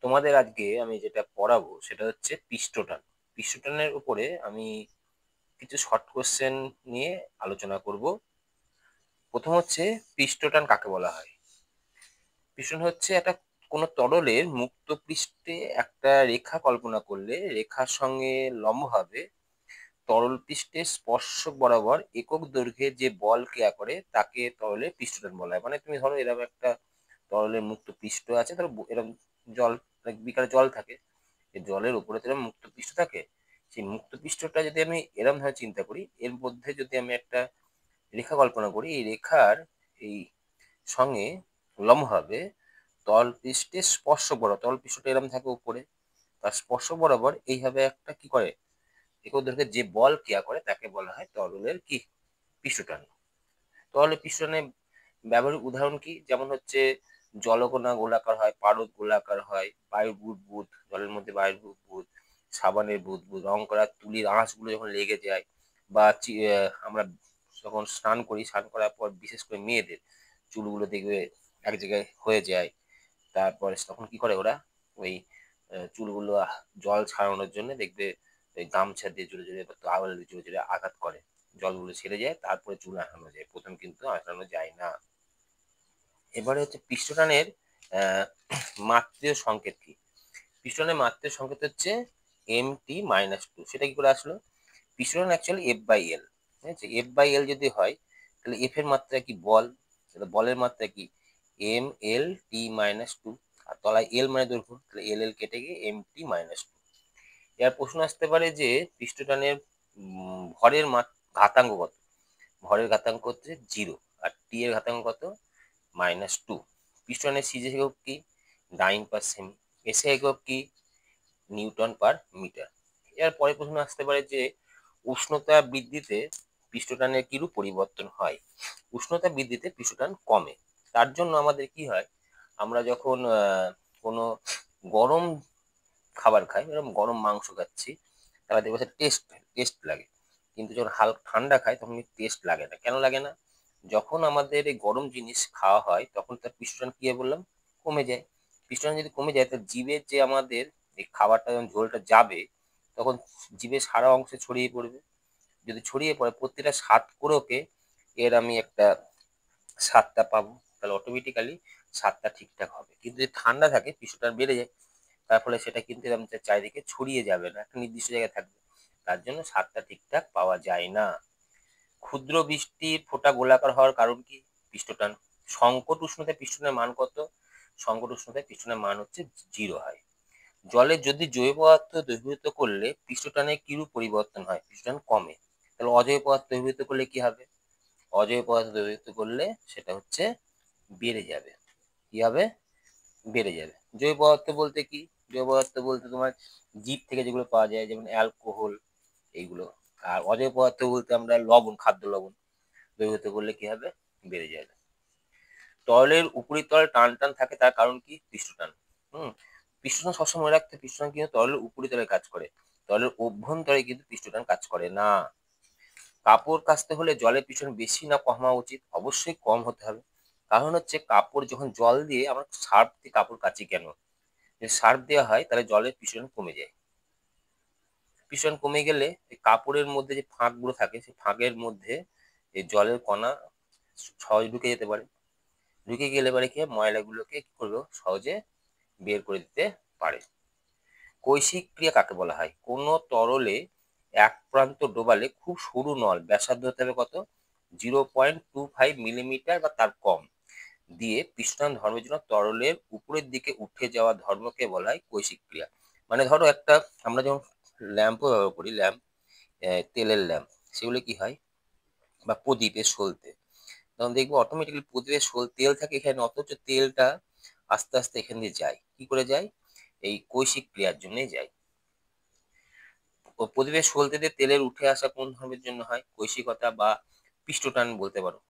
তোমাদের আজকে আমি যেটা পড়াবো সেটা হচ্ছে পিষ্টটান। পিষ্টটানের উপরে আমি কিছু শর্ট কোশ্চেন নিয়ে আলোচনা করব। প্রথম হচ্ছে, পিষ্টটান কাকে বলা হয়? পিষ্টন হচ্ছে একটা কোনো তরলের মুক্ত পৃষ্ঠে একটা রেখা কল্পনা করলে রেখার সঙ্গে লম্বভাবে তরল পৃষ্ঠে স্পর্শক বরাবর একক দৈর্ঘ্যে যে বল ক্রিয়া করে তাকে তরলের পিষ্টটান বলা হয়। মানে তুমি ধরো এরকম একটা তরলের মুক্ত পৃষ্ঠ আছে, ধরো এরকম জল, বিকারে জল থাকে, এই জলের উপরে তো এরকম মুক্ত পৃষ্ঠ থাকে। সেই মুক্ত পৃষ্ঠটা যদি আমি এরম ভাবে চিন্তা করি, এর মধ্যে যদি আমি একটা রেখা কল্পনা করি, এই রেখার এই সঙ্গে লম্বভাবে তল পৃষ্ঠে স্পর্শ বরাবর, তল পৃষ্ঠটা এরম থাকে উপরে, তার স্পর্শ বরাবর এইভাবে একটা কি করে একক দৈর্ঘ্যে যে বল ক্রিয়া করে তাকে বলা হয় তরলের কি পিষ্টটান। তরলের পিষ্টনে ব্যবহারিক উদাহরণ কি? যেমন হচ্ছে জলকণা গোলাকার হয়, পারদ গোলাকার হয়, বায়ুর বুদবুদ, জলের মধ্যে বায়ুর বুদবুদ, সাবানের বুদবুদ, রং করা তুলির আঁশগুলো যখন লেগে যায়, বা আমরা যখন স্নান করি, স্নান করার পর বিশেষ করে মেয়েদের চুলগুলো দেখবে এক জায়গায় হয়ে যায়, তারপরে তখন কি করে ওরা ওই চুলগুলো জল ছাড়ানোর জন্য দেখবে ওই গামছা দিয়ে জোরে জোরে বা টাওয়েল দিয়ে জোরে জোরে আঘাত করে, জলগুলো ছেড়ে যায়, তারপরে চুল আঁচড়ানো যায়, প্রথম কিন্তু আঁচড়ানো যায় না। এবারে হচ্ছে পিষ্টটানের আহ মাত্রীয় সংকেত কি? পিষ্টনের মাত্রীয় সংকেত হচ্ছে MT-2। সেটা কি করে আসলো? পিষ্টন অ্যাকচুয়ালি F/L, ঠিক আছে? F/L যদি হয় তাহলে F এর মাত্রা কি? বল। তাহলে বলের মাত্রা কি? ML-T-2। আর তলায় L মানে দৈর্ঘ্য, তাহলে LL কেটে গিয়ে MT-2। এর প্রশ্ন আসতে পারে যে পিষ্টটানের ভরের ঘাতাঙ্ক কত? ভরের ঘাতাঙ্ক হচ্ছে 0, আর টি এর ঘাতাঙ্ক কত? -2। পিস্টনের সিজে একক কি? ডাইন পার সেমি। এসে একক কি? Newton per metre. এর পরে প্রশ্ন আসতে পারে যে উষ্ণতা বৃদ্ধিতে পিষ্টটানের কিরূপ পরিবর্তন হয়? উষ্ণতা বৃদ্ধিতে পিষ্টটান কমে। তার জন্য আমাদের কি হয়, আমরা যখন কোনো গরম খাবার খাই, এরকম গরম মাংস খাচ্ছি, তাহলে দেখবে টেস্ট টেস্ট লাগে। কিন্তু যখন হালকা ঠান্ডা খাই তখন টেস্ট লাগে না। কেন লাগে না? যখন আমাদের এই গরম জিনিস খাওয়া হয় তখন তার পিষ্টন কি হয় বললাম? কমে যায়। পিষ্টন যদি কমে যায় তার জিভের যে আমাদের এই খাবারটা যখন ঝোলটা যাবে, তখন জিভের সারা অংশে ছড়িয়ে পড়বে। যদি ছড়িয়ে পড়ে প্রত্যেকটা স্বাদ কোরকে এর আমি একটা স্বাদটা পাবো, তাহলে অটোমেটিক্যালি স্বাদটা ঠিকঠাক হবে। কিন্তু যদি ঠান্ডা থাকে পিষ্টটা বেড়ে যায়, তার ফলে সেটা কিন্তু আমাদের চারিদিকে ছড়িয়ে যাবে না, একটা নির্দিষ্ট জায়গায় থাকবে। তার জন্য স্বাদটা ঠিকঠাক পাওয়া যায় না। ক্ষুদ্র বৃষ্টির ফোঁটা গোলাকার হওয়ার কারণ কি? পিষ্টটান। সংকট উষ্ণতায় পিষ্টনের মান কত? সংকট উষ্ণতায় পিষ্টনের মান হচ্ছে 0 হয়। জলে যদি জৈব পদার্থ দ্রবীভূত করলে পিষ্টটানে কিরূপ পরিবর্তন হয়? পিষ্টটান কমে। তাহলে অজৈব পদার্থ দ্রবীভূত করলে কি হবে? অজৈব পদার্থ দ্রবীভূত করলে সেটা হচ্ছে বেড়ে যাবে। কি হবে? বেড়ে যাবে। জৈব পদার্থ বলতে কি? জৈব পদার্থ বলতে তোমার জীব থেকে যেগুলো পাওয়া যায়, যেমন অ্যালকোহল, এইগুলো। আর অজৈব পদার্থ বলতে আমরা লবণ, খাদ্য লবণ দ্রবীভূত করলে কি হবে? বেড়ে যাবে। তরলের উপরিতল টান টান থাকে, তার কারণ কি? পিষ্টটান। পিষ্টটান সবসময় মনে রাখতে, পিষ্টটান কিন্তু তরলের উপরিতলে কাজ করে, তরলের অভ্যন্তরে কিন্তু পিষ্টটান কাজ করে না। কাপড় কাচতে হলে জলের পিছন বেশি না কম হওয়া উচিত? অবশ্যই কম হতে হবে। কারণ হচ্ছে কাপড় যখন জল দিয়ে আমরা সার্ফ দিয়ে কাপড় কাচি কেন? যদি সার্ফ দেওয়া হয় তাহলে জলের পিছন কমে যায়। পিছন কমে গেলে কাপড়ের মধ্যে যে ফাঁকগুলো থাকে সেই ফাঁকের মধ্যে এই জলের কণা সহজে ঢুকে যেতে পারে। ঢুকে গেলে পারে কি ময়লাগুলোকে কি করবো? সহজে বের করে দিতে পারে। কৈশিক ক্রিয়া কাকে বলা হয়? কোনো তরলে এক প্রান্ত ডোবালে খুব সরু নল, ব্যাসার্ধ হতে হবে কত? 0.25 মিলিমিটার বা তার কম দিয়ে পিষ্টন ধর্মের জন্য তরলের উপরের দিকে উঠে যাওয়া ধর্মকে বলা হয় কৈশিক ক্রিয়া। মানে ধরো একটা, আমরা যখন ল্যাম্পও ব্যবহার করি, ল্যাম্প, তেলের ল্যাম্প, সেগুলো কি হয়, বা প্রদীপের সলতে, তখন দেখবো অটোমেটিক্যালি প্রদীপের তেল থাকে এখানে, অথচ তেলটা আস্তে আস্তে এখান দিয়ে যায়। কি করে যায়? এই কৈশিক ক্রিয়ার জন্যই যায়। প্রদীপের সলতে দিয়ে তেলের উঠে আসা কোন ধর্মের জন্য হয়? কৈশিকতা বা পিষ্টটান বলতে পারো।